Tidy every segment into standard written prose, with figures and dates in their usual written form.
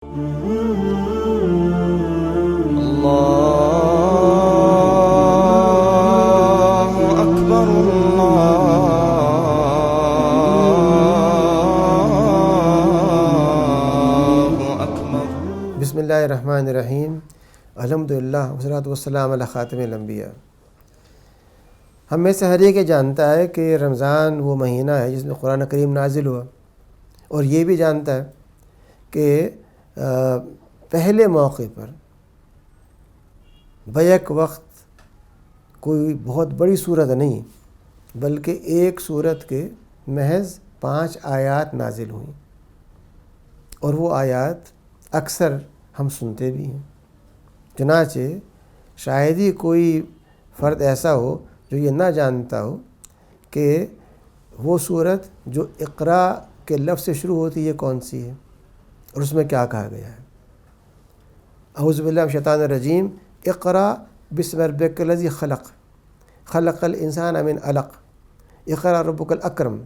اللہ اکبر اللہ اکبر۔ بسم اللہ الرحمن الرحیم، الحمدللہ والصلاۃ والسلام علی خاتم الانبیاء۔ ہم میں سے ہر ایک جانتا ہے کہ رمضان وہ مہینہ ہے جس میں قرآن کریم نازل ہوا، اور یہ بھی جانتا ہے کہ پہلے موقع پر بیک وقت کوئی بہت بڑی صورت نہیں بلکہ ایک صورت کے محض 5 آیات نازل ہوئیں، اور وہ آیات اکثر ہم سنتے بھی ہیں۔ چنانچہ شاید ہی کوئی فرد ایسا ہو جو یہ نہ جانتا ہو کہ وہ صورت جو اقرا کے لفظ سے شروع ہوتی ہے کون سی ہے اور اس میں کیا کہا گیا ہے۔ اعوذ باللہ من الشیطان الرجیم، اقرا بسم ربک الذی خلق، خلق الانسان من علق، اقرا ربک الاکرم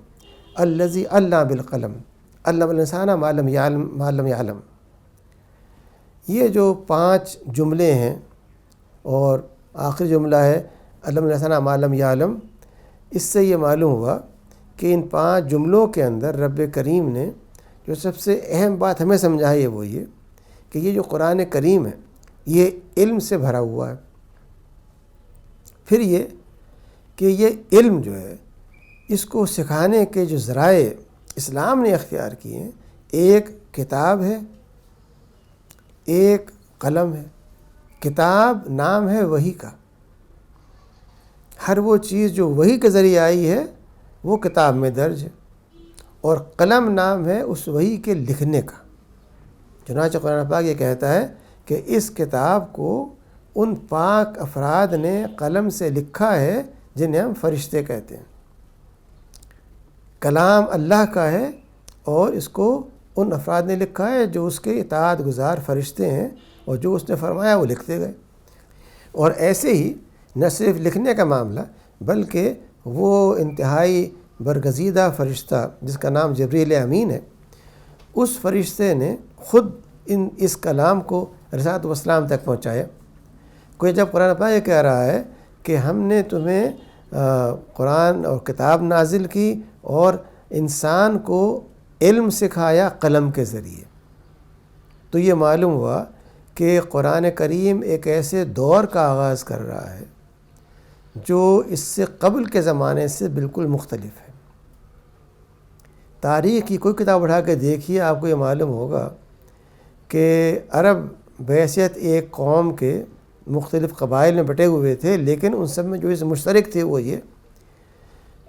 الذی علم بالقلم، علم الانسان ما لم یعلم۔ یہ جو 5 جملے ہیں اور آخری جملہ ہے علم الانسان ما لم یعلم، اس سے یہ معلوم ہوا کہ ان 5 جملوں کے اندر رب کریم نے جو سب سے اہم بات ہمیں سمجھائی ہے وہ یہ کہ یہ جو قرآن کریم ہے یہ علم سے بھرا ہوا ہے۔ پھر یہ کہ یہ علم جو ہے اس کو سکھانے کے جو ذرائع اسلام نے اختیار کیے ہیں، ایک کتاب ہے، ایک قلم ہے۔ کتاب نام ہے وحی کا، ہر وہ چیز جو وحی کے ذریعے آئی ہے وہ کتاب میں درج ہے، اور قلم نام ہے اس وحی کے لکھنے کا۔ چنانچہ قرآن پاک یہ کہتا ہے کہ اس کتاب کو ان پاک افراد نے قلم سے لکھا ہے جنہیں ہم فرشتے کہتے ہیں۔ کلام اللہ کا ہے اور اس کو ان افراد نے لکھا ہے جو اس کے اطاعت گزار فرشتے ہیں، اور جو اس نے فرمایا وہ لکھتے گئے۔ اور ایسے ہی نہ صرف لکھنے کا معاملہ بلکہ وہ انتہائی برگزیدہ فرشتہ جس کا نام جبریل امین ہے، اس فرشتے نے خود اس کلام کو رسالت والسلام تک پہنچایا۔ کوئی جب قرآن پاک یہ کہہ رہا ہے کہ ہم نے تمہیں قرآن اور کتاب نازل کی اور انسان کو علم سکھایا قلم کے ذریعے، تو یہ معلوم ہوا کہ قرآن کریم ایک ایسے دور کا آغاز کر رہا ہے جو اس سے قبل کے زمانے سے بالکل مختلف ہے۔ تاریخ کی کوئی کتاب اٹھا کے دیکھیے، آپ کو یہ معلوم ہوگا کہ عرب بحیثیت ایک قوم کے مختلف قبائل میں بٹے ہوئے تھے، لیکن ان سب میں جو اس مشترک تھے وہ یہ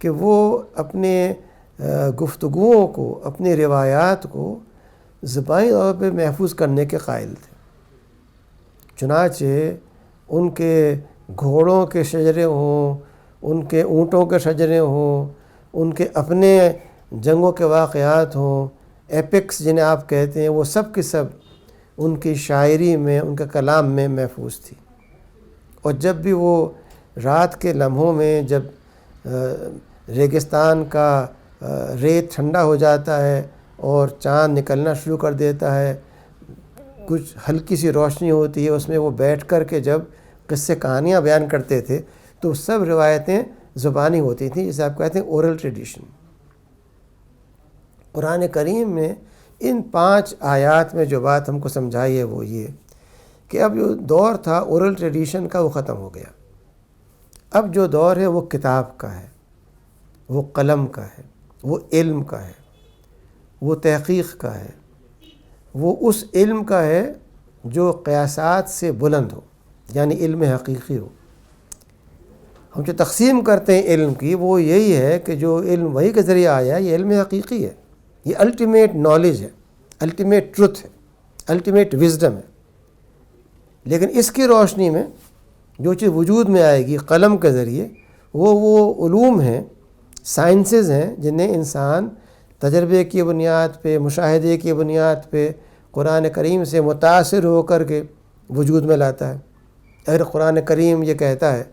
کہ وہ اپنے گفتگوؤں کو، اپنی روایات کو زبانی طور پہ محفوظ کرنے کے قائل تھے۔ چنانچہ ان کے گھوڑوں کے شجرے ہوں، ان کے اونٹوں کے شجرے ہوں، ان کے اپنے جنگوں کے واقعات ہوں، ایپکس جنہیں آپ کہتے ہیں، وہ سب کے سب ان کی شاعری میں، ان کے کلام میں محفوظ تھی۔ اور جب بھی وہ رات کے لمحوں میں جب ریگستان کا ریت ٹھنڈا ہو جاتا ہے اور چاند نکلنا شروع کر دیتا ہے، کچھ ہلکی سی روشنی ہوتی ہے، اس میں وہ بیٹھ کر کے جب قصے کہانیاں بیان کرتے تھے تو سب روایتیں زبانی ہوتی تھیں، جسے آپ کہتے ہیں اورل ٹریڈیشن۔ قرآن کریم میں ان 5 آیات میں جو بات ہم کو سمجھائی ہے وہ یہ کہ اب جو دور تھا اورل ٹریڈیشن کا وہ ختم ہو گیا، اب جو دور ہے وہ کتاب کا ہے، وہ قلم کا ہے، وہ علم کا ہے، وہ تحقیق کا ہے، وہ اس علم کا ہے جو قیاسات سے بلند ہو، یعنی علم حقیقی ہو۔ ہم جو تقسیم کرتے ہیں علم کی وہ یہی ہے کہ جو علم وحی کے ذریعے آیا یہ علم حقیقی ہے، یہ الٹیمیٹ نالج ہے، الٹیمیٹ ٹروتھ ہے، الٹیمیٹ وزڈم ہے۔ لیکن اس کی روشنی میں جو چیز وجود میں آئے گی قلم کے ذریعے وہ علوم ہیں، سائنسز ہیں جنہیں انسان تجربے کی بنیاد پہ، مشاہدے کی بنیاد پہ قرآن کریم سے متاثر ہو کر کے وجود میں لاتا ہے۔ اگر قرآن کریم یہ کہتا ہے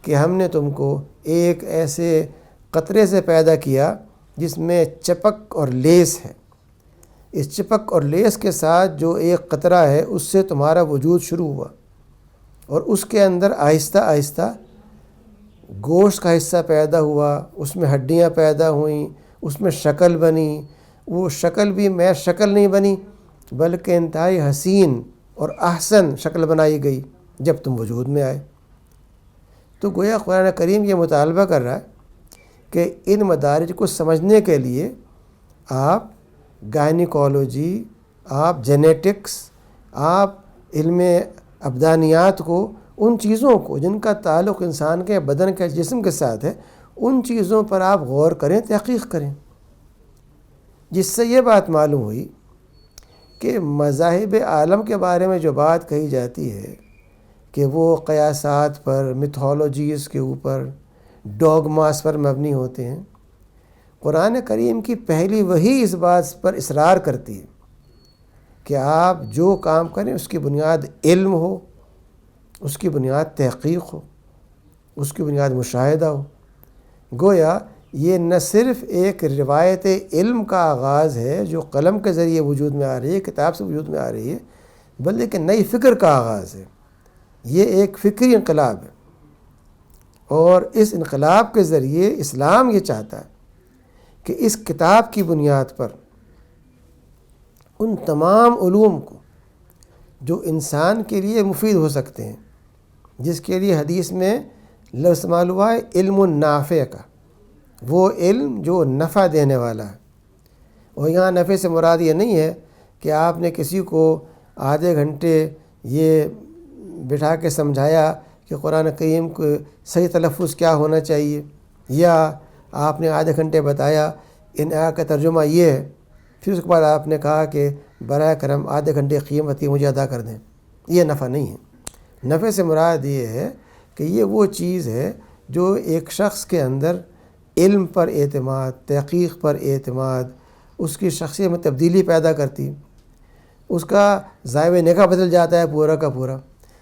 کہ ہم نے تم کو ایک ایسے قطرے سے پیدا کیا جس میں چپک اور لیس ہے، اس چپک اور لیس کے ساتھ جو ایک قطرہ ہے اس سے تمہارا وجود شروع ہوا، اور اس کے اندر آہستہ آہستہ گوشت کا حصہ پیدا ہوا، اس میں ہڈیاں پیدا ہوئیں، اس میں شکل بنی۔ وہ شکل بھی محض شکل نہیں بنی بلکہ انتہائی حسین اور احسن شکل بنائی گئی جب تم وجود میں آئے۔ تو گویا قرآن کریم یہ مطالبہ کر رہا ہے کہ ان مدارج کو سمجھنے کے لیے آپ گائنیکالوجی، آپ جینیٹکس، آپ علم ابدانیات کو، ان چیزوں کو جن کا تعلق انسان کے بدن کے جسم کے ساتھ ہے، ان چیزوں پر آپ غور کریں، تحقیق کریں۔ جس سے یہ بات معلوم ہوئی کہ مذاہب عالم کے بارے میں جو بات کہی جاتی ہے کہ وہ قیاسات پر، میتھولوجیز کے اوپر، ڈوگماس پر مبنی ہوتے ہیں، قرآن کریم کی پہلی وحی اس بات پر اصرار کرتی ہے کہ آپ جو کام کریں اس کی بنیاد علم ہو، اس کی بنیاد تحقیق ہو، اس کی بنیاد مشاہدہ ہو۔ گویا یہ نہ صرف ایک روایت علم کا آغاز ہے جو قلم کے ذریعے وجود میں آ رہی ہے، کتاب سے وجود میں آ رہی ہے، بلکہ نئی فکر کا آغاز ہے۔ یہ ایک فکری انقلاب ہے، اور اس انقلاب کے ذریعے اسلام یہ چاہتا ہے کہ اس کتاب کی بنیاد پر ان تمام علوم کو جو انسان کے لیے مفید ہو سکتے ہیں، جس کے لیے حدیث میں لفظ استعمال ہوا ہے علم النافع کا، وہ علم جو نفع دینے والا ہے۔ اور یہاں نفع سے مراد یہ نہیں ہے کہ آپ نے کسی کو آدھے گھنٹے یہ بٹھا کے سمجھایا کہ قرآن کریم کو صحیح تلفظ کیا ہونا چاہیے، یا آپ نے آدھے گھنٹے بتایا ان آیات کا ترجمہ یہ ہے، پھر اس کے بعد آپ نے کہا کہ براہ کرم آدھے گھنٹے قیمتی مجھے ادا کر دیں۔ یہ نفع نہیں ہے۔ نفع سے مراد یہ ہے کہ یہ وہ چیز ہے جو ایک شخص کے اندر علم پر اعتماد، تحقیق پر اعتماد، اس کی شخصیت میں تبدیلی پیدا کرتی، اس کا ضائع نگاہ بدل جاتا ہے پورا کا پورا۔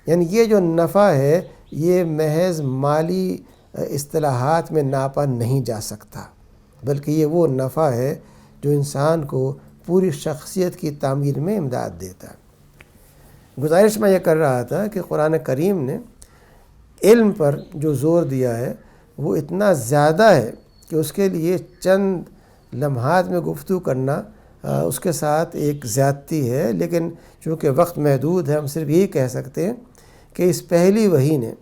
یعنی یہ جو نفع ہے یہ محض مالی اصطلاحات میں ناپا نہیں جا سکتا، بلکہ یہ وہ نفع ہے جو انسان کو پوری شخصیت کی تعمیر میں امداد دیتا ہے۔ گزارش میں یہ کر رہا تھا کہ قرآن کریم نے علم پر جو زور دیا ہے وہ اتنا زیادہ ہے کہ اس کے لیے چند لمحات میں گفتگو کرنا اس کے ساتھ ایک زیادتی ہے، لیکن چونکہ وقت محدود ہے ہم صرف یہی کہہ سکتے ہیں کہ اس پہلی وحی نے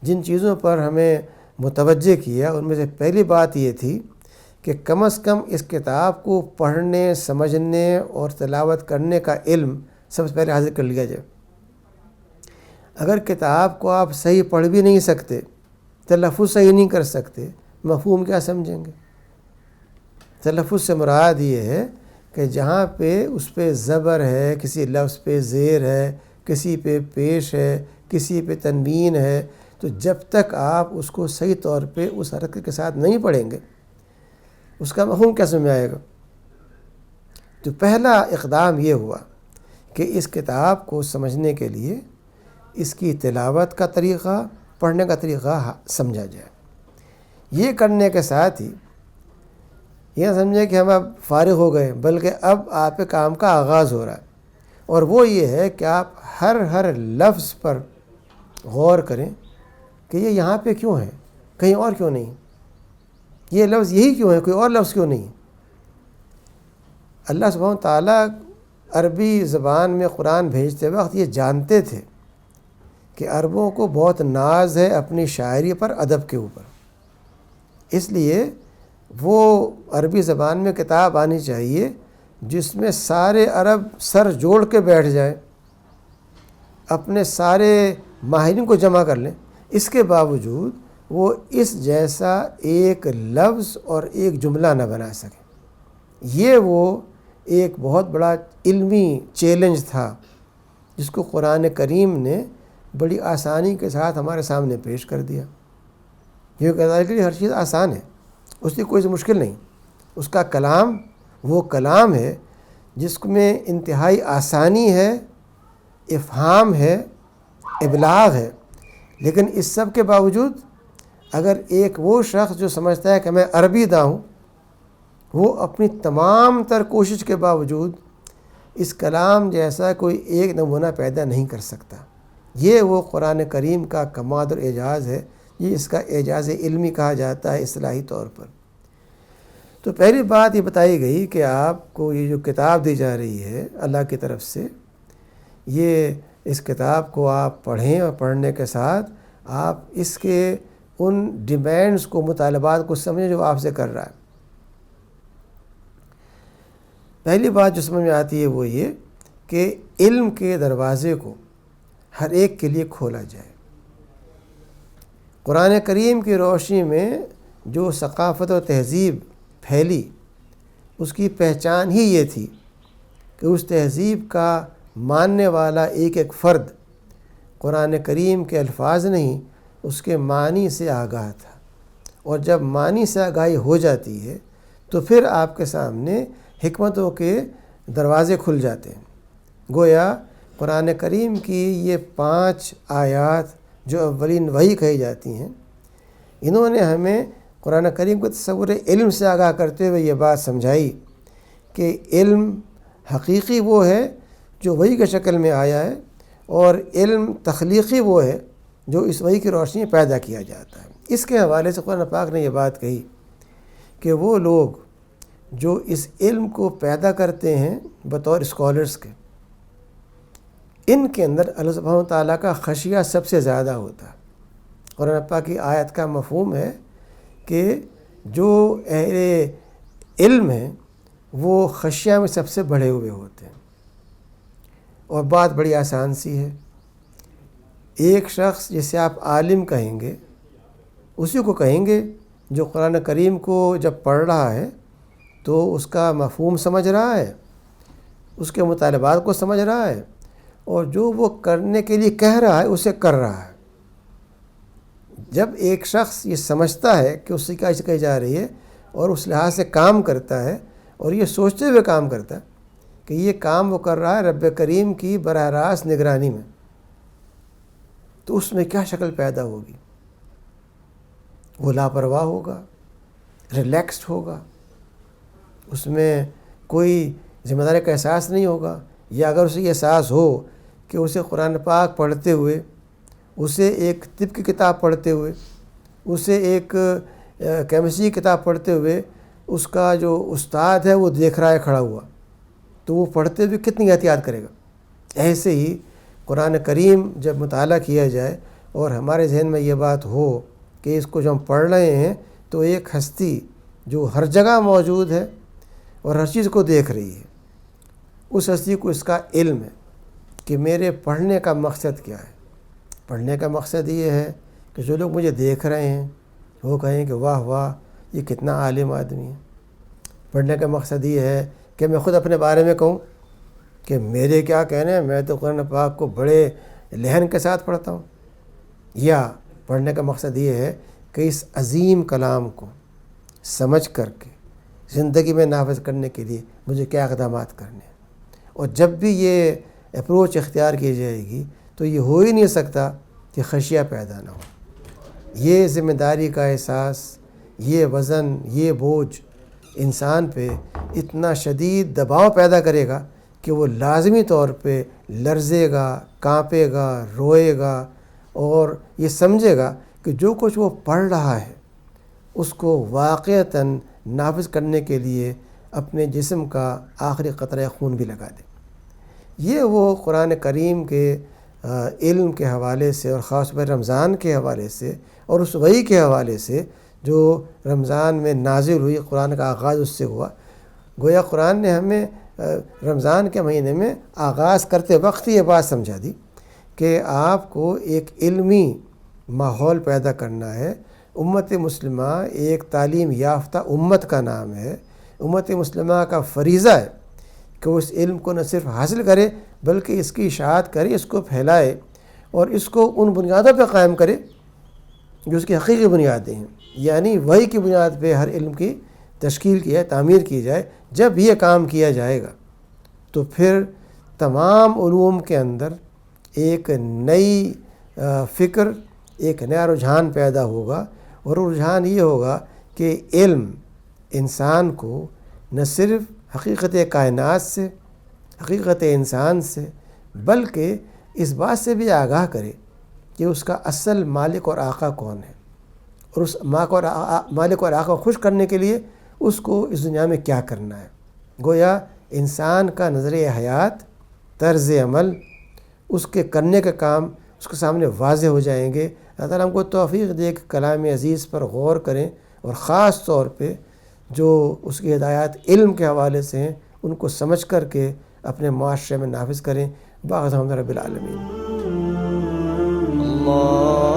جن چیزوں پر ہمیں متوجہ کیا ان میں سے پہلی بات یہ تھی کہ کم از کم اس کتاب کو پڑھنے، سمجھنے اور تلاوت کرنے کا علم سب سے پہلے حاصل کر لیا جائے۔ اگر کتاب کو آپ صحیح پڑھ بھی نہیں سکتے، تلفظ صحیح نہیں کر سکتے، مفہوم کیا سمجھیں گے؟ تلفظ سے مراد یہ ہے کہ جہاں پہ اس پہ زبر ہے، کسی لفظ پہ زیر ہے، کسی پہ پیش ہے، کسی پہ تنوین ہے، تو جب تک آپ اس کو صحیح طور پہ اس حرکت کے ساتھ نہیں پڑھیں گے اس کا مفہوم کیسے میں آئے گا؟ تو پہلا اقدام یہ ہوا کہ اس کتاب کو سمجھنے کے لیے اس کی تلاوت کا طریقہ، پڑھنے کا طریقہ سمجھا جائے۔ یہ کرنے کے ساتھ ہی یہ سمجھیں کہ ہم اب فارغ ہو گئے، بلکہ اب آپ کے کام کا آغاز ہو رہا ہے، اور وہ یہ ہے کہ آپ ہر لفظ پر غور کریں کہ یہ یہاں پہ کیوں ہے، کہیں اور کیوں نہیں، یہ لفظ یہی کیوں ہے، کوئی اور لفظ کیوں نہیں۔ اللہ سبحانہ تعالیٰ عربی زبان میں قرآن بھیجتے وقت یہ جانتے تھے کہ عربوں کو بہت ناز ہے اپنی شاعری پر، ادب کے اوپر، اس لیے وہ عربی زبان میں کتاب آنی چاہیے جس میں سارے عرب سر جوڑ کے بیٹھ جائیں، اپنے سارے ماہرین کو جمع کر لیں، اس کے باوجود وہ اس جیسا ایک لفظ اور ایک جملہ نہ بنا سکیں۔ یہ وہ ایک بہت بڑا علمی چیلنج تھا جس کو قرآن کریم نے بڑی آسانی کے ساتھ ہمارے سامنے پیش کر دیا۔ یہ کہتا ہے کہ ہر چیز آسان ہے، اس کی کوئی مشکل نہیں۔ اس کا کلام وہ کلام ہے جس میں انتہائی آسانی ہے، افہام ہے، ابلاغ ہے، لیکن اس سب کے باوجود اگر ایک وہ شخص جو سمجھتا ہے کہ میں عربی داں ہوں، وہ اپنی تمام تر کوشش کے باوجود اس کلام جیسا کوئی ایک نمونہ پیدا نہیں کر سکتا۔ یہ وہ قرآن کریم کا کمال اور اعجاز ہے، یہ اس کا اعجاز علمی کہا جاتا ہے اصطلاحی طور پر۔ تو پہلی بات یہ بتائی گئی کہ آپ کو یہ جو کتاب دی جا رہی ہے اللہ کی طرف سے، یہ اس کتاب کو آپ پڑھیں اور پڑھنے کے ساتھ آپ اس کے ان ڈیمانڈز کو، مطالبات کو سمجھیں جو آپ سے کر رہا ہے۔ پہلی بات جو سمجھ میں آتی ہے وہ یہ کہ علم کے دروازے کو ہر ایک کے لیے کھولا جائے۔ قرآن کریم کی روشنی میں جو ثقافت و تہذیب پھیلی، اس کی پہچان ہی یہ تھی کہ اس تہذیب کا ماننے والا ایک ایک فرد قرآن کریم کے الفاظ نہیں، اس کے معنی سے آگاہ تھا، اور جب معنی سے آگاہی ہو جاتی ہے تو پھر آپ کے سامنے حکمتوں کے دروازے کھل جاتے ہیں۔ گویا قرآن کریم کی یہ 5 آیات جو اولین وحی کہی جاتی ہیں، انہوں نے ہمیں قرآن کریم کے تصور علم سے آگاہ کرتے ہوئے یہ بات سمجھائی کہ علم حقیقی وہ ہے جو وحی کے شکل میں آیا ہے، اور علم تخلیقی وہ ہے جو اس وحی کی روشنی میں پیدا کیا جاتا ہے۔ اس کے حوالے سے قرآن پاک نے یہ بات کہی کہ وہ لوگ جو اس علم کو پیدا کرتے ہیں بطور اسکالرز کے، ان کے اندر اللہ سبحانہ و تعالیٰ کا خشیہ سب سے زیادہ ہوتا ہے۔ قرآن پاک کی آیت کا مفہوم ہے کہ جو اہل علم ہیں وہ خشیہ میں سب سے بڑھے ہوئے ہوتے ہیں۔ اور بات بڑی آسان سی ہے، ایک شخص جسے آپ عالم کہیں گے اسی کو کہیں گے جو قرآن کریم کو جب پڑھ رہا ہے تو اس کا مفہوم سمجھ رہا ہے، اس کے مطالبات کو سمجھ رہا ہے، اور جو وہ کرنے کے لیے کہہ رہا ہے اسے کر رہا ہے۔ جب ایک شخص یہ سمجھتا ہے کہ اس سے کیا کہی جا رہی ہے اور اس لحاظ سے کام کرتا ہے اور یہ سوچتے ہوئے کام کرتا ہے کہ یہ کام وہ کر رہا ہے رب کریم کی براہ راست نگرانی میں، تو اس میں کیا شکل پیدا ہوگی؟ وہ لاپرواہ ہوگا، ریلیکسڈ ہوگا، اس میں کوئی ذمہ داری کا احساس نہیں ہوگا، یا اگر اسے یہ احساس ہو کہ اسے قرآن پاک پڑھتے ہوئے، اسے ایک طب کی کتاب پڑھتے ہوئے، اسے ایک کیمسٹری کی کتاب پڑھتے ہوئے اس کا جو استاد ہے وہ دیکھ رہا ہے کھڑا ہوا، تو وہ پڑھتے ہوئے کتنی احتیاط کرے گا۔ ایسے ہی قرآن کریم جب مطالعہ کیا جائے اور ہمارے ذہن میں یہ بات ہو کہ اس کو جو ہم پڑھ رہے ہیں تو ایک ہستی جو ہر جگہ موجود ہے اور ہر چیز کو دیکھ رہی ہے، اس ہستی کو اس کا علم ہے کہ میرے پڑھنے کا مقصد کیا ہے۔ پڑھنے کا مقصد یہ ہے کہ جو لوگ مجھے دیکھ رہے ہیں وہ کہیں کہ واہ واہ یہ کتنا عالم آدمی ہے۔ پڑھنے کا مقصد یہ ہے کہ میں خود اپنے بارے میں کہوں کہ میرے کیا کہنے ہیں، میں تو قرآن پاک کو بڑے لہن کے ساتھ پڑھتا ہوں۔ یا پڑھنے کا مقصد یہ ہے کہ اس عظیم کلام کو سمجھ کر کے زندگی میں نافذ کرنے کے لیے مجھے کیا اقدامات کرنے ہیں۔ اور جب بھی یہ اپروچ اختیار کی جائے گی تو یہ ہو ہی نہیں سکتا کہ خشیہ پیدا نہ ہو۔ یہ ذمہ داری کا احساس، یہ وزن، یہ بوجھ انسان پہ اتنا شدید دباؤ پیدا کرے گا کہ وہ لازمی طور پہ لرزے گا، کانپے گا، روئے گا، اور یہ سمجھے گا کہ جو کچھ وہ پڑھ رہا ہے اس کو واقعتاً نافذ کرنے کے لیے اپنے جسم کا آخری قطرہ خون بھی لگا دے۔ یہ وہ قرآن کریم کے علم کے حوالے سے، اور خاص طور پر رمضان کے حوالے سے اور اس وحی کے حوالے سے جو رمضان میں نازل ہوئی، قرآن کا آغاز اس سے ہوا۔ گویا قرآن نے ہمیں رمضان کے مہینے میں آغاز کرتے وقت یہ بات سمجھا دی کہ آپ کو ایک علمی ماحول پیدا کرنا ہے۔ امت مسلمہ ایک تعلیم یافتہ امت کا نام ہے۔ امت مسلمہ کا فریضہ ہے کہ وہ اس علم کو نہ صرف حاصل کرے بلکہ اس کی اشاعت کرے، اس کو پھیلائے، اور اس کو ان بنیادوں پہ قائم کرے جو اس کی حقیقی بنیادیں ہیں، یعنی وحی کی بنیاد پہ ہر علم کی تشکیل کی جائے، تعمیر کی جائے۔ جب یہ کام کیا جائے گا تو پھر تمام علوم کے اندر ایک نئی فکر، ایک نیا رجحان پیدا ہوگا، اور رجحان یہ ہوگا کہ علم انسان کو نہ صرف حقیقت کائنات سے، حقیقت انسان سے، بلکہ اس بات سے بھی آگاہ کرے کہ اس کا اصل مالک اور آقا کون ہے، اور اس مالک اور آقا کو خوش کرنے کے لیے اس کو اس دنیا میں کیا کرنا ہے۔ گویا انسان کا نظریہ حیات، طرز عمل، اس کے کرنے کے کام اس کے سامنے واضح ہو جائیں گے۔ اللہ تعالیٰ ہم کو توفیق دے کہ کلام عزیز پر غور کریں، اور خاص طور پہ جو اس کی ہدایات علم کے حوالے سے ہیں ان کو سمجھ کر کے اپنے معاشرے میں نافذ کریں۔ باقی الحمد رب العالمین۔ اللہ